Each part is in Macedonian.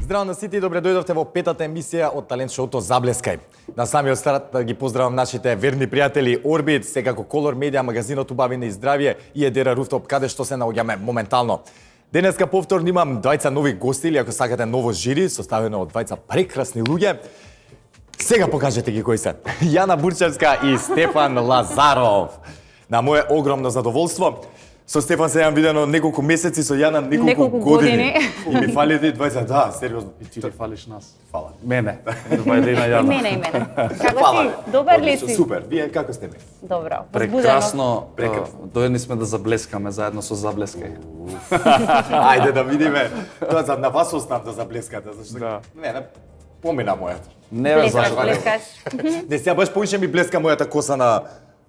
Здраво на сите и добре дојдовте во петата емисија од талент шоуто Заблескај. На самиот старт да ги поздравам нашите верни пријатели Орбит, секако Колор Медија, магазинот Убавина и здравје и Едера Руфтоп, каде што се наоѓаме моментално. Денеска повторно имам двајца нови гости или ако сакате ново жири, составено од двајца прекрасни луѓе. Сега покажете ги кои се. Јана Бурчевска и Стефан Лазаров. На моје огромно задоволство. Со Стефан се јам видено неколку месеци, со Јана неколку години. И ми фалите двајца, да, сериозно. И ти фалиш нас. Фала. Мене. Јана. И мене. Како си? Добар ли си? Супер. Вие како сте ми? Добро. Прекрасно. Дојдени сме да заблескаме заедно со Заблескај. Ајде да видиме. Тоа за на вас оставам да заблескате, зашто Да. не помина мојата. Не бе Блескаш. Не сега баш поише ми блеска мојата коса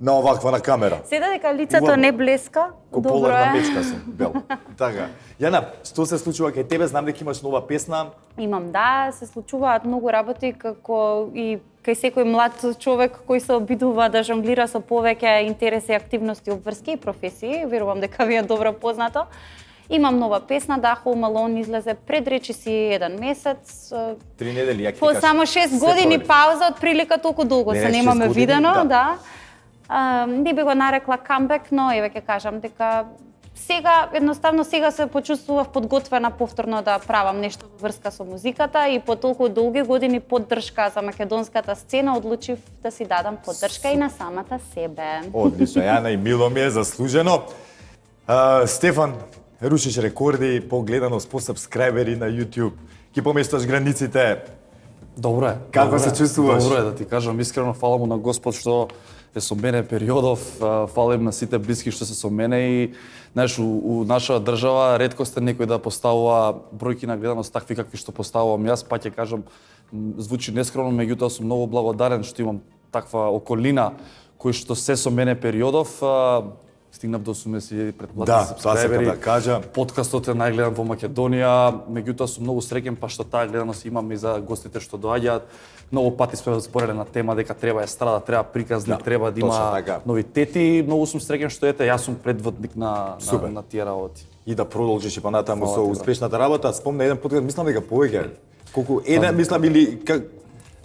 на оваква на камера. Седа дека лицето не блеска. Ко Добро поларна е. мечка сум, бел. Така. Јана, што се случува кај тебе? Знам дека имаш нова песна. Имам, да, се случуваат многу работи како и кај секој млад човек кој се обидува да жонглира со повеќе интереси, активности, обврски и професии. Верувам дека ви е добро познато. Имам нова песна, да, Home Alone излезе пред речиси 1 месец. 3 недели, ја ќе По само 6 години пауза, од прилика толку долго Не, се 6 немаме години, видено, да. да. Не би го нарекла камбек, но еве ќе кажам дека сега едноставно сега се почувствував подготвена повторно да правам нешто во врска со музиката и по толку долги години поддршка за македонската сцена одлучив да си дадам поддршка и на самата себе. Одлично, Јана, и мило ми е заслужено. Стефан, рушиш рекорди по гледаност, по сабскрајбери на YouTube. Ки поместаш границите. Добро е. Како добро се е. чувствуваш? Добро е, да ти кажам искрено, фала му на Господ што е со мене периодов, фала им на сите блиски што се со мене и знаеш, у нашава држава ретко сте некој да поставува бројки на гледаност такви какви што поставувам јас, па ќе кажам, звучи нескромно, меѓутоа сум многу благодарен што имам таква околина кој што се со мене периодов, стигнав до 80.000 претплати Да, тоа сакам да кажа. Подкастот е најгледан во Македонија, меѓутоа сум многу среќен па што таа гледаност имам и за гостите што доаѓаат. Многу пати сме збореле на тема дека треба естрада, треба приказник, Да, треба да точно има така. новитети. Многу сум среќен што ете јас сум предводник на тие работи. И да продолжиш и понатаму Фала со ти, успешната работа. Спомна еден подкаст, мислам дека повеќе. Колку еден, мислам или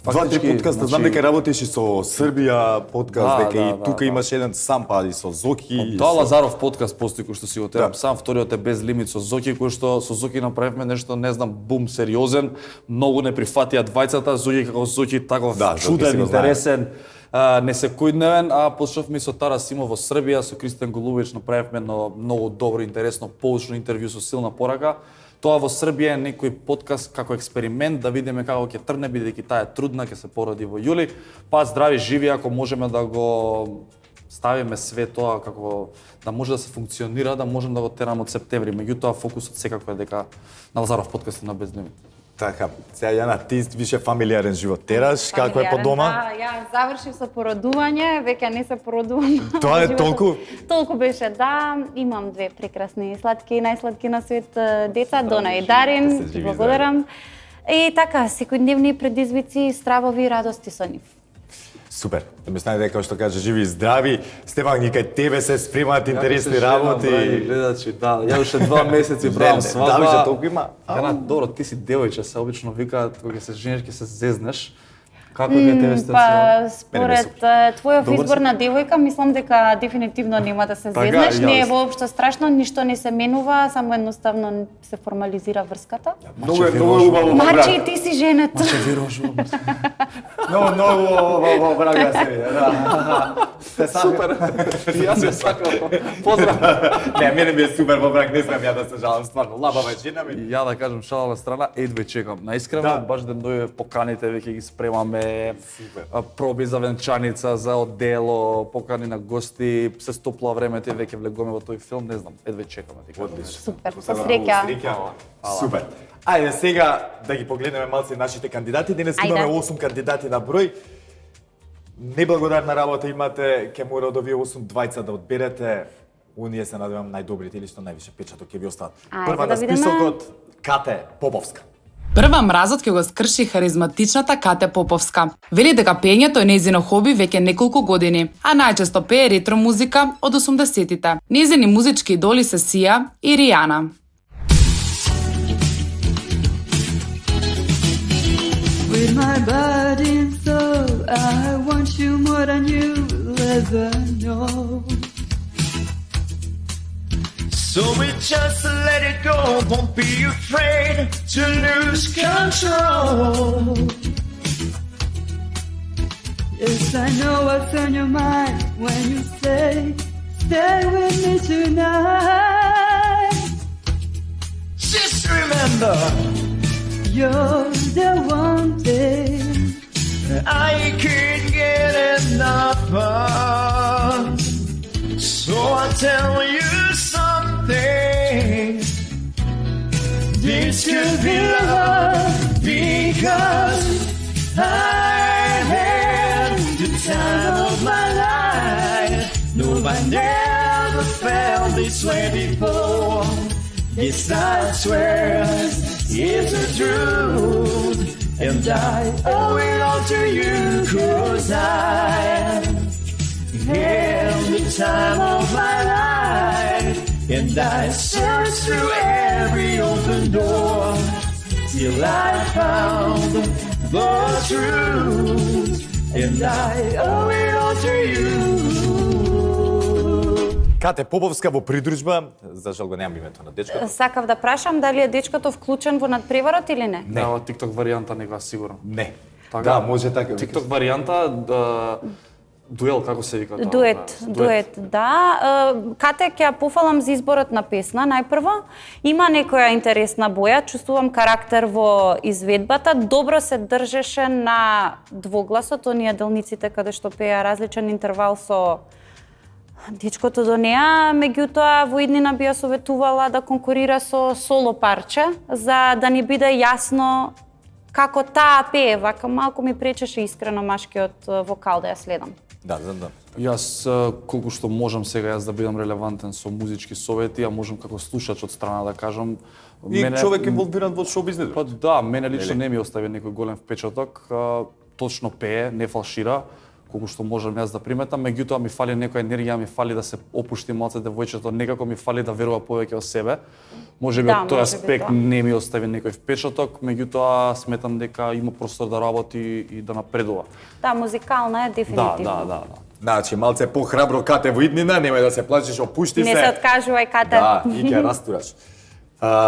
два-три Фактички, подкаста, знам значи- дека работиш и со Србија подкаст, Да, дека да, и да, тука да. имаш еден сам па и со Зоки. и Тоа со- Лазаров подкаст постои кој што си го терам Да. сам, вториот е без лимит со Зоки, кој што со Зоки направивме нешто, не знам, бум сериозен, многу не прифатија двајцата, Зоки како Зоки таков Да, Зоки си чуден, го знае. интересен, не секојдневен, а почнавме со Тара Симов во Србија, со Кристијан Голубовиќ направивме едно многу добро, интересно, поучно интервју со силна порака. Тоа во Србија е некој подкаст како експеримент да видиме како ќе тргне, бидејќи таа е трудна, ќе се породи во јули. Па здрави живи ако можеме да го ставиме све тоа како да може да се функционира, да можеме да го тераме од септември. Меѓутоа фокусот секако е дека на Лазаров подкаст е на без лимит. Така, сега Јана, ти више фамилиарен живот тераш, како е по дома? Да, ја завршив со породување, веќе не се породувам. Тоа е Животот- толку? Толку беше, да. Имам две прекрасни, сладки, најсладки на свет деца, Дона и Дарин. Да се Ти живи благодарам. И така, секојдневни предизвици, стравови и радости со нив. Супер. Да ми стане дека што кажа живи и здрави. Стефан, и кај тебе се спремаат интересни работи. Гледачи, да. Ја уште 2 месеци Не, правам не, свадба. да, више толку има. Јана, добро, ти си девојче, се обично викаат кога ќе се жениш, ќе се зезнеш. Како е тебе сте? Па, според твојов Добар избор си. на девојка, мислам дека дефинитивно нема да се Така, зезнеш, не е јас- воопшто страшно, ништо не се менува, само едноставно се формализира врската. Многу е убаво. Мачи, ти си жената. Ќе вирожувам. Многу во брага се види, да. Супер. И јас ја сакам. Поздрав. Не, мене ми е супер во брак, не смеам ја да се жалам, стварно. Лабава е жена ми. И ја да кажам шала на страна, едве чекам. Наискрено, Да. баш да дојде поканите, веќе ги спремаме. Супер. Проби за венчаница, за одело, покани на гости, се стоплува времето и веќе влегуваме во тој филм, не знам, едве чекаме ти кажам. Одлично. Супер, со Посебно среќа. многу среќа. Супер. Ајде сега да ги погледнеме малце нашите кандидати. Денес Ајде. имаме 8 кандидати на број. Неблагодарна работа имате, ќе мора од овие 8 двајца да одберете. Оние се надевам најдобрите или што највише печаток ќе ви остават. Ајде Прва да на видиме. списокот Кате Поповска. Прва мразот ќе го скрши харизматичната Кате Поповска. Вели дека пеењето е нејзино хоби веќе неколку години, а најчесто пее ретро музика од 80-тите. Нејзини музички идоли се Сија и Ријана. With my body and soul, I want you more than you'll ever know. So we just let it go, won't be afraid to lose control. Yes, I know what's on your mind when you say, stay with me tonight. Just remember, you're the one thing I can't get enough of. So I'll tell you something. This could be love because I had the time of my life. No, I never felt this way before. Yes, I swear it's the truth, and I owe it all to you, 'cause I had the time of my life, and I searched through every open door till I found the truth, and I owe it all to you. Кате Поповска во придружба, за жал го немам името на дечкото. Сакав да прашам дали е дечкото вклучен во надпреварот или не? Не, ова TikTok варијанта не го сигурно. Не. Така, Да, може така. TikTok варијанта, дуел, како се вика? Дует, да. Кате, ќе ја пофалам за изборот на песна, најпрво. Има некоја интересна боја, чувствувам карактер во изведбата, добро се држеше на двогласот, оние делниците каде што пеа различен интервал со дечкото до неа, меѓутоа во иднина би ја советувала да конкурира со соло парче, за да ни биде јасно како таа пее, вака малку ми пречеше искрено машкиот вокал да ја следам. Да. Јас колку што можам сега јас да бидам релевантен со музички совети, а можам како слушач од страна да кажам. И човек инволвиран во шоу бизнес. Па да, мене лично не ми остави некој голем впечаток, точно пее, не фалшира, колку што можам јас да приметам, меѓутоа ми фали некоја енергија, ми фали да се опушти малце девојчето, некако ми фали да верува повеќе во себе. Можеби од тој аспект не ми остави некој впечаток, меѓутоа сметам дека има простор да работи и да напредува. Да, музикална е дефинитивно. Да. Значи, малце похрабро Кате во иднина, немај да се плачеш, опушти се. Не се откажувај, Кате. Да, и ќе растураш.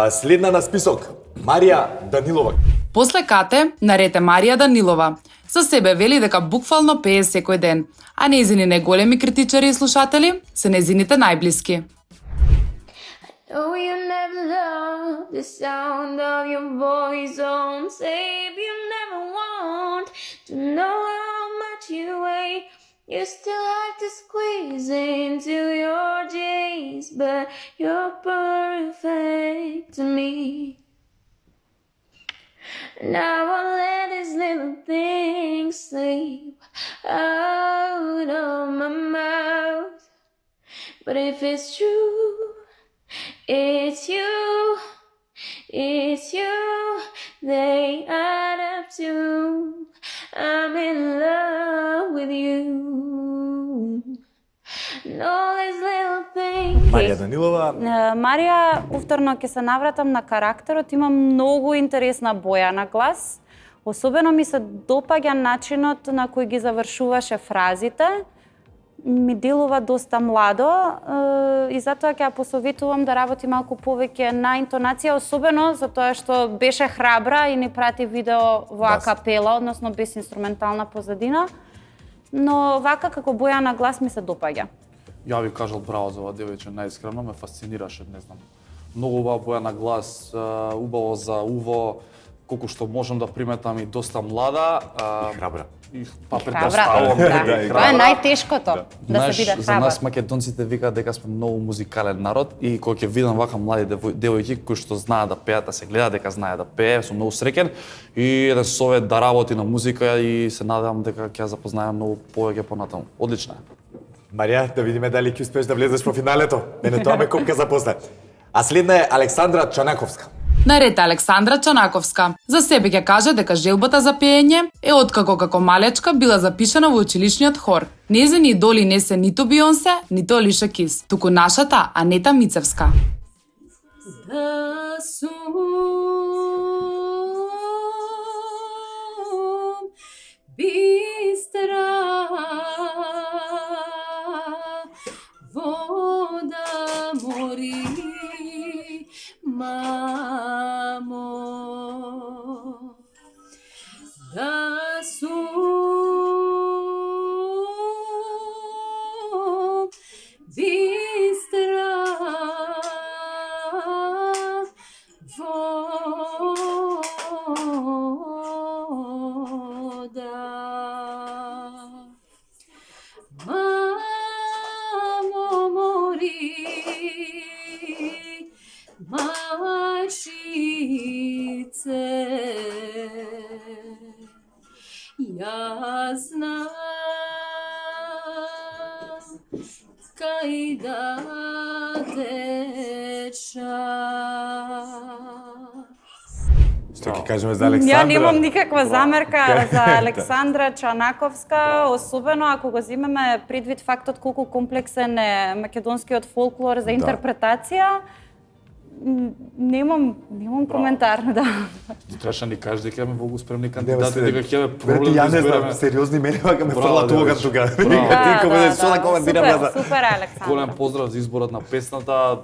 Следна на список, Марија Данилова. После Кате, наред е Марија Данилова. За себе вели дека буквално пее секој ден, а нејзини најголеми критичари и слушатели се нејзините најблиски. Oh, you never loved the sound of your voice on tape. You never want to know how much you weigh. You still have to squeeze into your jeans, but you're perfect to me. Now I'll let these little things sleep out of my mouth. But if it's true, it's you, they add up to I'm in love with you. And all these little things. Марија Данилова. Марија, повторно ќе се навратам на карактерот, има многу интересна боја на глас. Особено ми се допаѓа начинот на кој ги завршуваше фразите. Ми делува доста младо и затоа ќе ја посоветувам да работи малку повеќе на интонација, особено затоа што беше храбра и ни прати видео во акапела, односно без инструментална позадина. Но вака како боја на глас ми се допаѓа. Ја ви кажал браво за ова девојче, најискрено ме фасцинираше, не знам. Многу убава боја на глас, убаво за уво, колку што можам да приметам и доста млада. И храбра. Па претпоставувам Тоа е најтешкото, да се биде За храбар. нас македонците викаат дека сме многу музикален народ и кога ќе видам вака млади девојки кои што знаат да пеат, да се гледа дека знаат да пее, сум многу среќен и еден совет да работи на музика и се надевам дека ќе ја запознаем многу повеќе понатаму. Одлична е. Марија, да видиме дали ќе успееш да влезеш во финалето. Мене тоа ме копка за после. А следна е Александра Чанаковска. Наред Александра Чанаковска. За себе ќе каже дека желбата за пеење е откако како малечка била запишана во училишниот хор. Нејзини идоли не се ниту Бионсе, ниту Алиша Кис, туку нашата Анета Мицевска. The sun бистра вода. Мамо мори, мачице, јас знам кај да Што ќе кажеме за Александра? Ја немам никаква замерка за Александра Чанаковска, особено ако го земеме предвид фактот колку комплексен е македонскиот фолклор за интерпретација. Немам коментар, да. Требаше ни кажеш дека имаме многу спремни кандидати, дека ќе имаме Брати, проблем ја да не знам, избереме. сериозни мене вака ме Браво, фрлат да, уган виж. тука. Браво. Никако ме што да коментирам за. Супер, Александра. Голем поздрав за изборот на песната.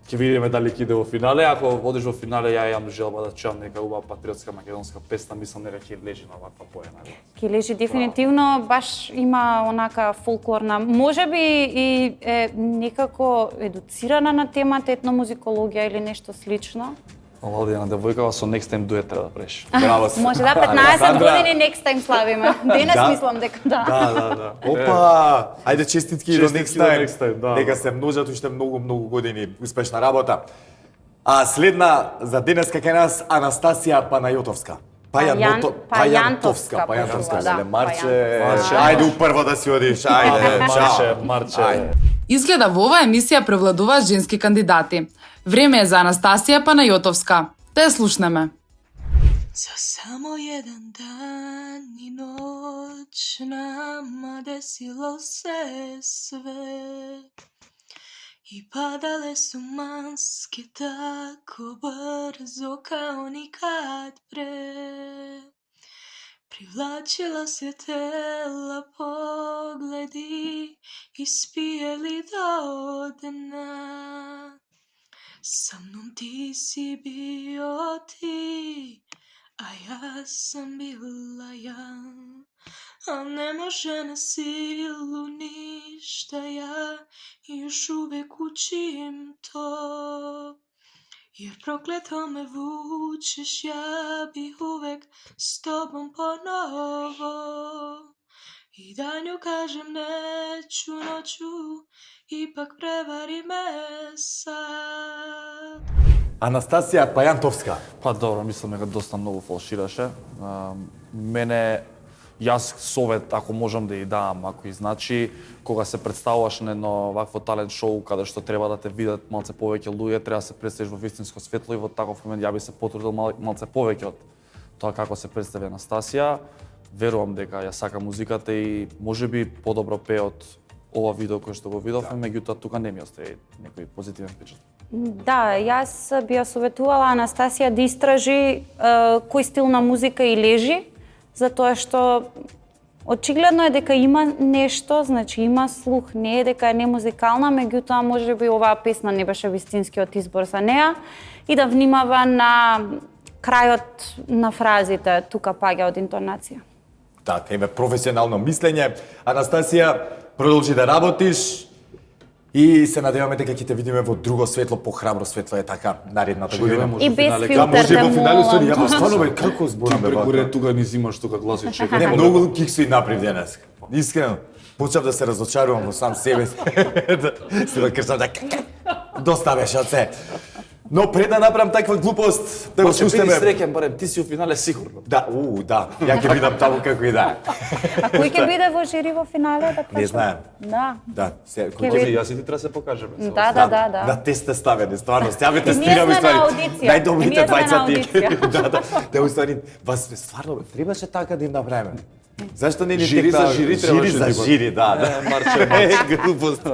Ќе видиме дали ќе иде во финале. Ако одиш во финале, ја имам желба да чуам нека убава патриотска македонска песна, мислам дека ќе лежи на ваква поена. Ке лежи дефинитивно, баш има онака фолклорна, можеби и е некако едуцирана на темата етномузикологија или нешто слично. Владина девојкава со Next Time дует треба да правиш. Браво си. Може да 15 Александра. години next time славиме. Денес Да. мислам дека да. Да. Опа! Ајде честитки до Честитки next до time. next time, да. Нека се множат уште многу години успешна работа. А следна за денеска кај нас Анастасија Панајотовска. Пајантовска, Пајантовска, да. веле Марче. Марче. Ајде упрво да си одиш, ајде. Марче. Ајде. Изгледа во оваа емисија превладуваат женски кандидати. Време е за Анастасија Панајотовска. Да ја слушнеме. За само еден дан и ноќ нама десило се све и падале су маски тако брзо као никад пре. Привлачила се тела погледи испиели до дна. Sa mnom ti si bio ti, a ja sam bila ja. A ne može na silu ništa ja, još uvek učim to. Jer prokleto me vučeš, ja bih uvek s tobom ponovo. I danju kažem neću, noću ipak prevari me sad. Анастасија Пајантовска. Па добро, мислам дека доста многу фалшираше. Јас совет, ако можам да ја дам, ако и значи, кога се представуваш на едно вакво талент шоу, каде што треба да те видат малце повеќе луѓе, треба да се представиш во вистинско светло и во таков момент ја би се потрудил малце повеќе од тоа како се представи Анастасија. Верувам дека ја сака музиката и можеби подобро пее од ова видео кој што го видовме, меѓутоа тука не ми остави некој позитивен впечаток. Да, јас би ја советувала Анастасија да истражи кој стил на музика и лежи, затоа што очигледно е дека има нешто, значи има слух, не е дека е немузикална, меѓутоа можеби оваа песна не беше вистинскиот избор за неа и да внимава на крајот на фразите, тука паѓа од интонација. Така, има професионално мислење. Анастасија, продолжи да работиш и се надеваме дека ќе те видиме во друго светло, похрабро светло е така наредната година. И без Да, филтер може те во финале со ја молам. стварно бе како Ти збораме преку вака. ред тука ни зимаш тука гласи чека. Не, многу киксо и направи денес. Искрено. Почнав да се разочарувам во сам себе. Се да кршам дека доста беше од се. Но пред да направам таква глупост, да го Може биди слушнеме. среќен, барем ти си у финале сигурно. Да, да. Ја ќе видам таму како и да. А кој ќе биде во жири во финале? Да Не знаем. Да. Да, се Ќе Може ви- јас и ти треба да се покажеме. Да. На тест сте ставени, стварно. Ја ве Ние тестираме сме на ствари. аудиција. Најдобрите Ние сме на двајца ти. аудиција. Да, уствари, вас стварно требаше така да им направиме. Зашто не ни Жири текна- за жири жири требаше за да има. жири, да. Марче. Глупост.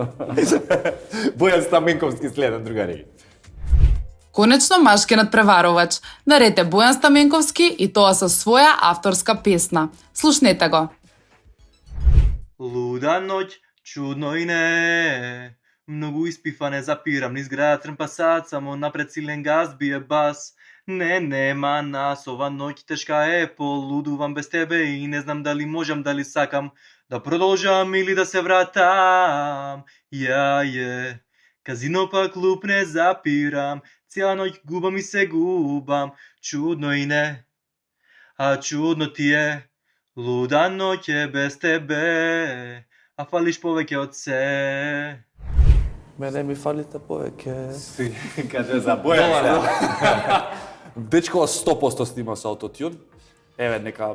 Бојан Стаменковски следен, другари. Конечно машки надпреварувач. Наред е Бојан Стаменковски и тоа со своја авторска песна. Слушнете го. Луда ноќ, чудно и не. Многу испифане запирам низ град, трмпа сад, само напред силен газ бие бас. Не, нема нас, ова ноќ тешка е, полудувам без тебе и не знам дали можам, дали сакам. Да продолжам или да се вратам, казино па клуб не запирам, цяла ноќ губам и се губам, чудно и не, а чудно ти е, луда ноќ е без тебе, а фалиш повеќе од се. Мене ми фалите повеќе. Каже за боја. Дечкова 100% снима со аутотюн. Еве, нека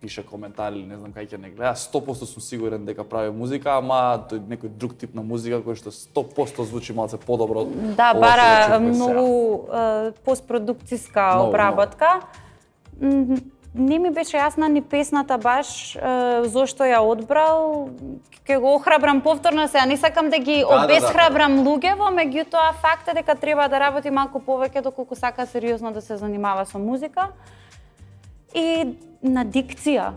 пише коментар или не знам кај ќе не гледа. 100% сум сигурен дека прави музика, ама тој некој друг тип на музика кој што 100% звучи малце подобро. Да, ова што бара чуваме сега. многу постпродукциска Многу, обработка. Не ми беше јасна ни песната баш зошто ја одбрал. Ќе го охрабрам повторно сега, не сакам да ги обесхрабрам луѓево, меѓутоа факт е дека треба да работи малку повеќе доколку сака сериозно да се занимава со музика. И на дикција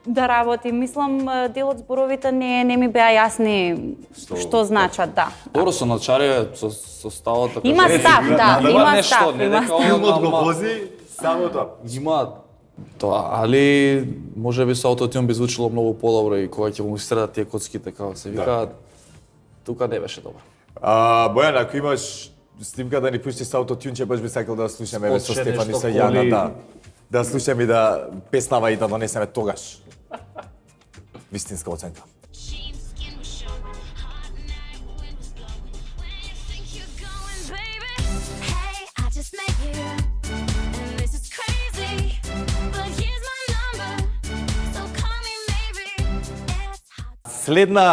да работи. Мислам, дел од зборовите не ми беа јасни што значат, да. Добро со начаре, со ставот така. Има став, да, има став. Филмот го вози само тоа. Има тоа, али можеби со аутотюн би звучило многу подобро и кога ќе му средат тие коцките како се вика, тука не беше добро. Бојан, ако имаш снимка да ни пушти со аутотюн, баш би сакал да слушаме со Почне Стефан и нешто со Јана, коли. да слушаме и да песнава и да донесеме тогаш. Вистинска оценка. Sheepskin was showing, hot night, wind was blowing. Where you think you're going, baby? Hey, I just met you, and this is crazy. But here's my number, so call me maybe. It's hot. Следна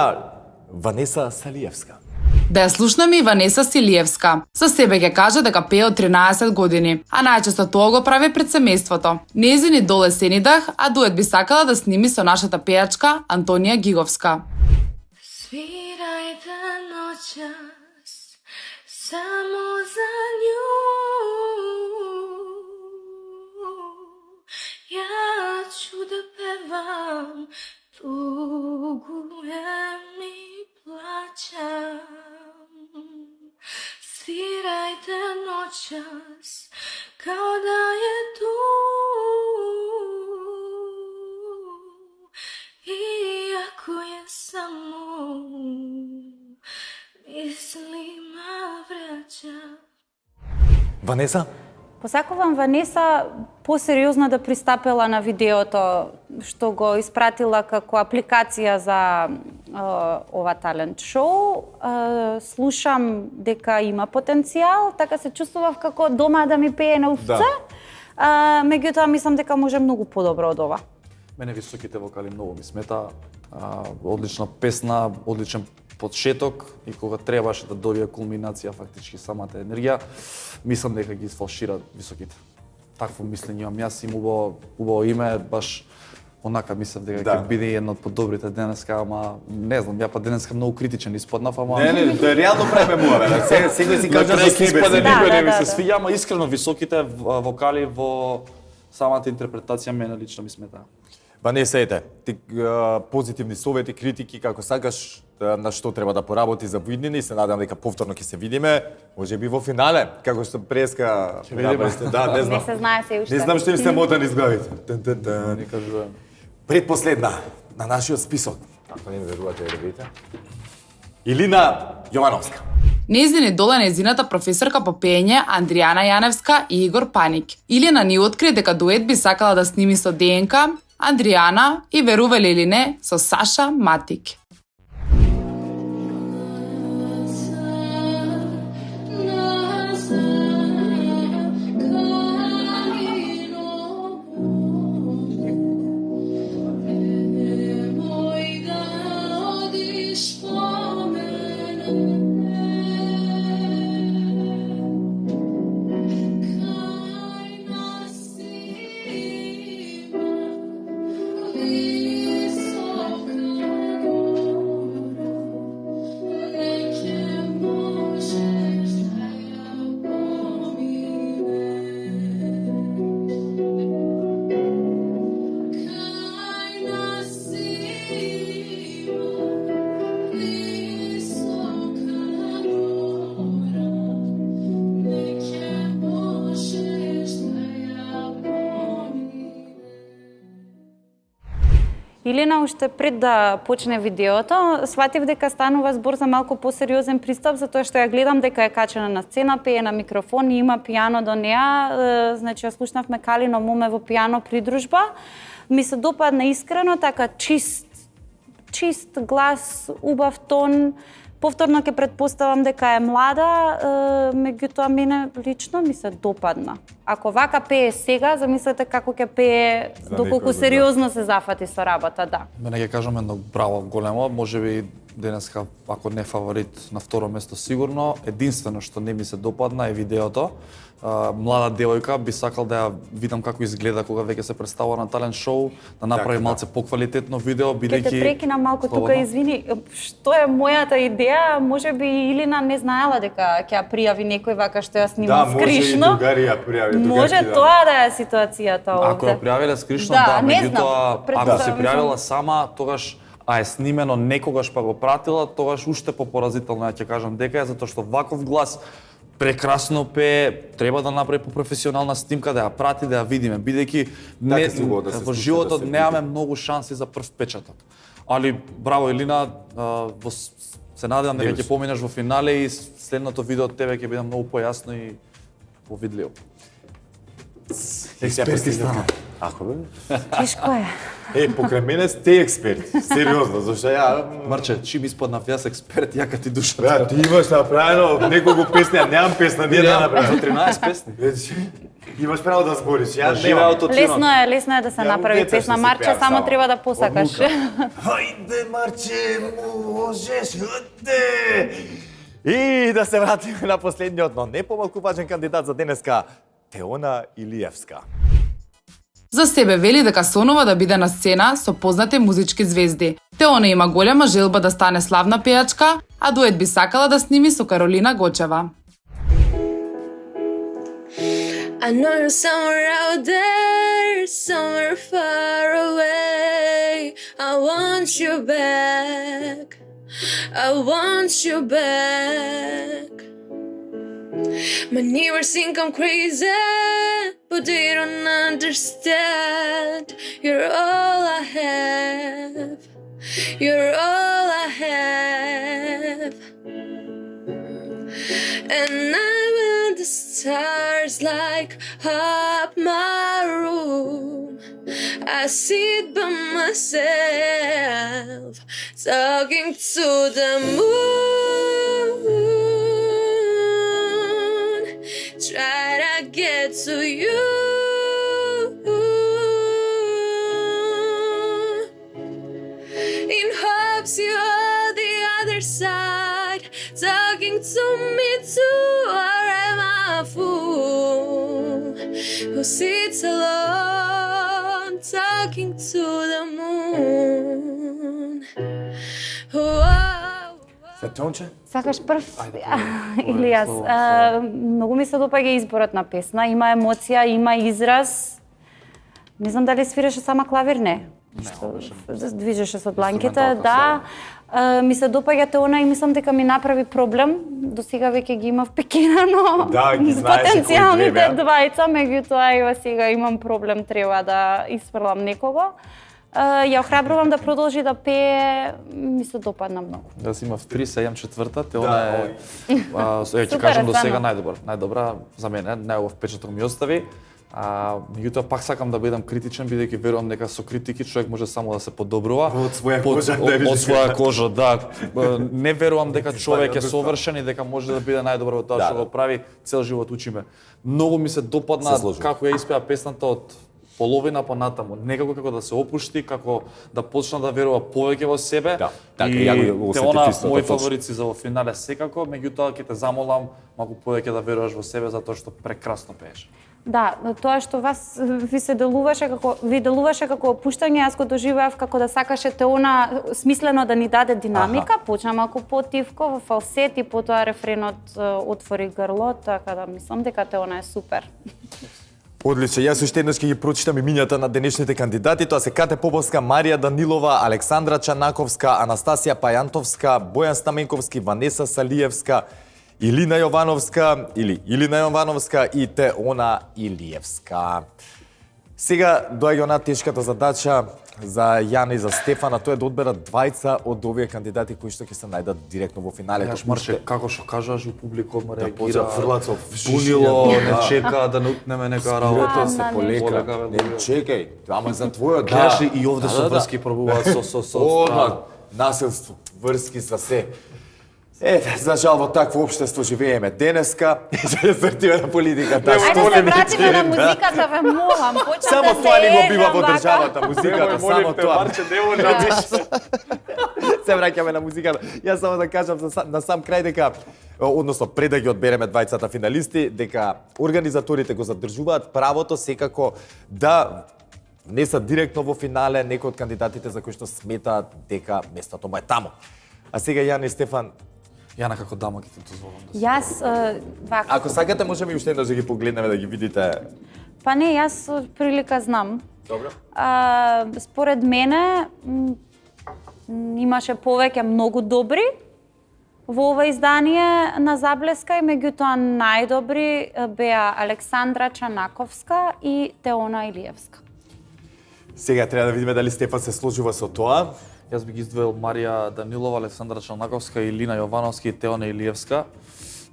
Ванеса Салиевска. Да ја слушнеме и Ванеса Силиевска. За себе ќе каже дека пее од 13 години, а најчесто тоа го прави пред семејството. Нејзин идол е Сенидах, а дует би сакала да сними со нашата пејачка Антонија Гиговска. Свирајте ноќас само за њу. Ја ću да певам, тугуем и плачам. Свирајте ноќас као да е ту. Иако е само, мисли ма враќа. Ванеса? Посакувам Ванеса посериозно да пристапила на видеото што го испратила како апликација за ова талент шоу. Слушам дека има потенцијал, така се чувствував како дома да ми пее на ушце. Меѓутоа мислам дека може многу подобро од ова. Мене високите вокали многу ми смета. Одлична песна, одличен подшеток и кога требаше да добие кулминација фактички самата енергија, мислам дека ги сфалшира високите. Такво мислење имам јас, им убаво име, баш онака мислам дека ќе биде една од подобрите денеска, ама не знам, ја па денеска многу критичен испаднав, ама Не, тоа е реално време муа, бе. Сега си кажа за себе испаде си. никој не ми да, се да. свиѓа, ама искрено високите вокали во самата интерпретација мене лично ми сметаа. Ванеса, ете, ти позитивни совети, критики, како сакаш, на што треба да поработи за воиднини, се надам дека повторно ќе се видиме, можеби во финале, како што преска видиме. Да, не Не знам. се знае се уште. Не знам што им се мотани изглавите. Не кажувам. Предпоследна на нашиот список, ако не ми верувате, да видите. Илина Јовановска. Нејзин идол е нејзината професорка по пеење Андријана Јаневска и Игор Паник. Илина ни откри дека дует би сакала да сними со ДНК, Андријана и верувале или не со Саша Матик. Илина, уште пред да почне видеото, сватив дека станува збор за малку посериозен пристап, затоа што ја гледам дека е качена на сцена, пее на микрофон и има пијано до неа, значи ја слушнавме Калино моме во пијано придружба. Ми се допадна искрено, така чист глас, убав тон. Повторно ќе претпоставам дека е млада, меѓутоа мене лично ми се допадна. Ако вака пее сега, замислете како ќе пее доколку сериозно се зафати со работа, да. Мене ќе кажам едно браво големо, можеби денеска, ако не фаворит, на второ место сигурно. Единствено што не ми се допадна е видеото. Млада девојка, би сакал да ја видам како изгледа кога веќе се представува на талент шоу, да направи малце поквалитетно видео, бидејќи... Ќе те прекинам малку тука, извини, што е мојата идеја, можеби Илина не знаела дека ќе ја пријави некој вака што ја снима скришно. Да, може и другари ја пријави. Може тоа да е ситуацијата овде. Ако ја пријавиле скришно, да, меѓутоа, ако се пријавила сама, тогаш а е снимено некогаш па го пратила, тогаш уште попоразително ја ќе кажам дека е, затоа што ваков глас прекрасно пее, треба да направи професионална снимка, да ја прати, да ја видиме, бидејќи во животот немаме многу шанси за прв печаток. Али браво Илина, се надевам дека ќе поминеш во финале и следното видео од тебе ќе биде многу појасно и повидливо. Експерти стана. Ако бе? Тешко е. Покрај мене сте експерти, сериозно, зашто ја... Марче, чим испаднав јас експерт, јака ти душата. Да, ти имаш направено неколку песни, ја немам песна, не да направам. 13 песни. Имаш право да збориш, ја немам. Лесно е да се направи песна, Марче, само треба да посакаш. Хајде, Марче, можеш, хајде! И да се вратиме на последниот, но не помалку важен кандидат за денеска, Теона Илиевска. За себе вели дека сонува да биде на сцена со познати музички звезди. Теона има голема желба да стане славна пејачка, а дует би сакала да сними со Каролина Гочева. I know you're somewhere out there, somewhere far away. I want you back. I want you back. My neighbors think I'm crazy, but they don't understand. You're all I have. You're all I have. And I want the stars like up my room. I sit by myself, talking to the moon. Try to get to you. In hopes you're on the other side, talking to me too, or am I a fool who sits alone, talking to the moon? Тонче? Сакаш прв? Или јас? Многу ми се допаѓа изборот на песна, има емоција, има израз. Не знам дали свиреше сама клавир, не. Движеше со дланките, да. Ми се допаѓа Теона и мислам дека ми направи проблем. До сега веќе ги имав пекирано. Да, ги знаеш потенцијалните двајца, меѓутоа и сега имам проблем, треба да испрлам некого. Ја охрабрувам да продолжи да пее, ми се допадна многу. Јас имав 3, 7, 4, Теона е, ќе кажам до сега најдобра за мене, најубав впечаток ми остави. Меѓутоа пак сакам да бидам критичен, бидејќи верувам дека со критики човек може само да се подобрува. Од своја кожа, од своја кожа, да. Не верувам дека човек е совршен и дека може да биде најдобар во тоа што го прави, цел живот учиме. Многу ми се допадна како ја испеа песната од половина понатаму, некако како да се опушти, како да почна да верува повеќе во себе. Да, така и ја го Теона, усетив мои фаворици за во финале секако, меѓутоа ќе те замолам малку повеќе да веруваш во себе затоа што прекрасно пееш. Да, тоа што ви делуваше како опуштање, јас го доживеав како да сакаше Теона смислено да ни даде динамика, почна малку потивко во фалсет и потоа рефренот отвори грло, така да мислам дека Теона е супер. Одлично, јас уште еднаш ќе ги прочитам имињата на денешните кандидати. Тоа се Кате Поповска, Марија Данилова, Александра Чанаковска, Анастасија Пајантовска, Бојан Стаменковски, Ванеса Салиевска, Илина Јовановска и Теона Илиевска. Сега доаѓа она тешката задача, за Јана и за Стефана, тоа е да одберат двајца од овие кандидати кои што ќе се најдат директно во финалето. Јаш Марше, како што кажаш, у публика одма Да реагира. Фрлацов, Бунило, не чека да не утнеме нека работа. се полека. Полека, Не чекај, ама за твојот Гледаш ли и овде со врски пробуваат со Одма, насилство, врски за се. Ете, за жал во такво општество живееме денеска и се вртиме на политиката. Ајде се вратиме на музиката, ве молам, почнам Само да се тоа ни го бива во ежам вака. државата, музиката, само тоа. Марче, не може више. Се враќаме на музиката. Јас само да кажам на сам крај дека, односно пред да ги одбереме двајцата финалисти, дека организаторите го задржуваат правото секако да внесат директно во финале некои од кандидатите за кои што сметаат дека местото му е таму. А сега Јана и Стефан, Јана како дама ќе ти дозволам да се. Јас вака. ако сакате можеме и уште еднаш да ги погледнеме да ги видите. Па не, јас од прилика знам. Добро. Според мене имаше повеќе многу добри во ова издание на Заблеска и меѓутоа најдобри беа Александра Чанаковска и Теона Илиевска. Сега треба да видиме дали Стефан се сложува со тоа. Јас би ги издвоил Марија Данилова, Александра Чанаковска, Илина Јовановски и Теона Илиевска.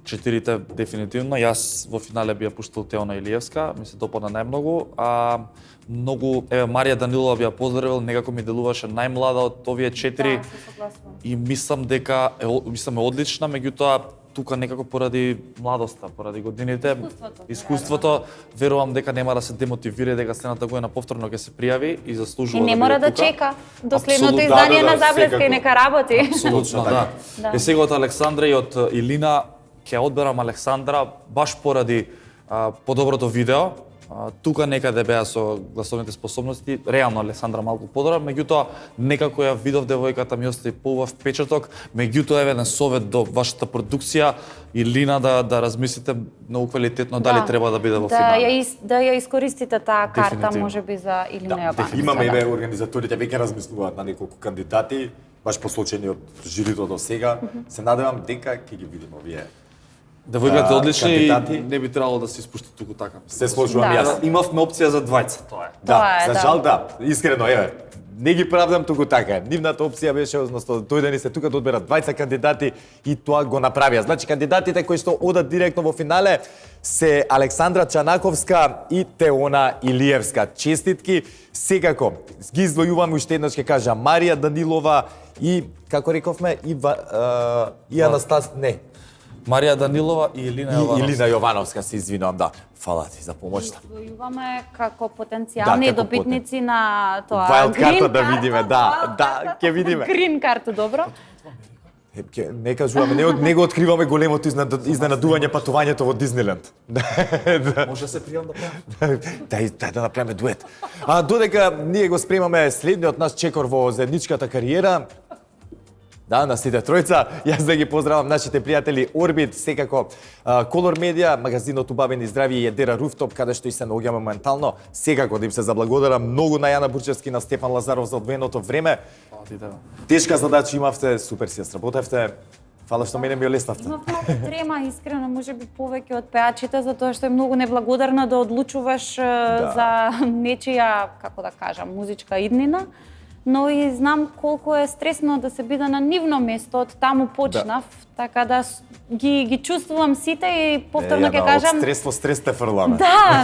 Четирите дефинитивно. Јас во финале би ја пуштил Теона Илиевска, ми се допадна најмногу. Многу, Марија Данилова би ја поздравил, некако ми делуваше најмлада од овие четири. Да, се согласувам. И мислам дека е одлична, меѓутоа тука некако поради младоста, поради годините, искуството, верувам дека нема да се демотивира, дека следната година повторно ќе се пријави и заслужува И не да мора биде да тука. чека до следното Апсолутно, издание да, на Заблеска секако. и нека работи. Апсолутно, да. Да. Е сега од Александра и од Илина ќе одберам Александра баш поради подоброто видео. Тука некаде беа со гласовните способности, реално Александра малку подобра, меѓутоа некако ја видов девојката ми остави поубав впечаток, меѓутоа еве еден совет до вашата продукција Илина да размислите многу квалитетно дали треба да биде во финале. Да ја искористите таа карта Дефинитивно. можеби за Илина Јовановска. Имаме еве организаторите веќе размислуваат на неколку кандидати, баш послучени од жирито до сега. Се надевам дека ќе ги видиме овие. Девојката одлични и кандидати. не би требало да се испушти туку така. Се сложувам Да. јас. Имавме опција за двајца, тоа е. Да, Тоа е, за да. жал да. Искрено, еве. Не ги правдам туку така. е. Нивната опција беше, односно, дојдени се тука да одберат двајца кандидати и тоа го направија. Значи, кандидатите кои што одат директно во финале се Александра Чанаковска и Теона Илиевска. Честитки. Секако, ги издвојувам уште еднаш ќе кажам Марија Данилова и, како рековме, и Анастас, не, Марија Данилова и Илина и Јовановска. Илина Јовановска, се извинувам, да. Фала ти за помошта. Војуваме како потенцијални Да, како добитници на тоа Wild green карта да карта, видиме, да, да, ќе видиме. Green карту, добро. Не кажуваме, не го откриваме големото изненадување патувањето во Дизниленд. Може да се пријам да правам. Дај да направиме дует. А додека ние го спремаме следниот наш чекор во заедничката кариера, да, на сите тројца, јас да ги поздравам нашите пријатели Орбит, секако Color Media, магазинот Убавени здравје и Едера Руфтоп, каде што и се наоѓаме моментално, секако да им се заблагодарам многу на Јана Бурчевски, на Стефан Лазаров за одвоеното време. Фала ти, да. Тешка задача имавте, супер си ја сработевте. Фала што мене ми ја леснавте. Имав малку трема, искрено, можеби повеќе од пеачите, затоа што е многу неблагодарно да одлучуваш за нечија, како да кажам, музичка иднина. Но и знам колку е стресно да се биде на нивно место, од таму почнав, така да ги чувствувам сите и повторно ќе кажам... Од стрес во стрес те фрламе. Да,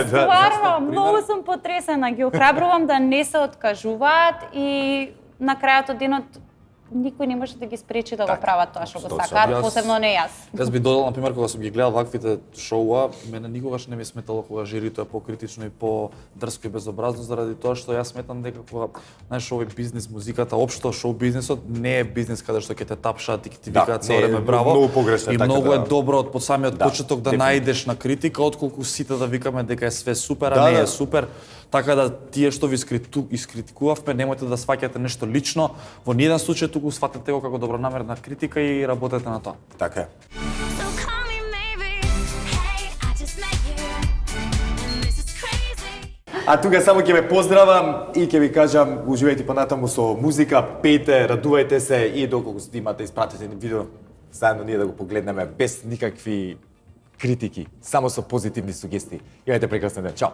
стварно, многу сум потресена, ги охрабрувам да не се откажуваат и на крајот од денот никој не може да ги спречи да го прават тоа што го точно. сакаат, Јас- посебно не јас. Јас би додал, например, кога сум ги гледал ваквите шоуа, мене никогаш не ми сметало кога жирито е покритично и по-дрско и безобразно, заради тоа што јас сметам дека кога, знаеш, овој бизнис, музиката, општо шоу бизнисот не е бизнис каде што ќе те тапшаат и ќе ти Да, викаат не цело е, време браво. многу погрешно е И така многу да- е добро од самиот Да, почеток да дефинитивно. најдеш на критика, отколку сите да викаме дека е све супер, а Да, не да. е супер. Така да тие што ви искритикувавме, немојте да сваќате нешто лично, во ниеден случај туку сватете го како добронамерна критика и работете на тоа. Така е. So call me maybe. Hey, I just met you, and this is crazy. А тука само ќе ве поздравам и ќе ви кажам, уживајте понатаму со музика, пејте, радувајте се и доколку снимате, испратете ни видео, заедно ние да го погледнеме без никакви критики, само со позитивни сугестии. Имајте прекрасен ден. Чао!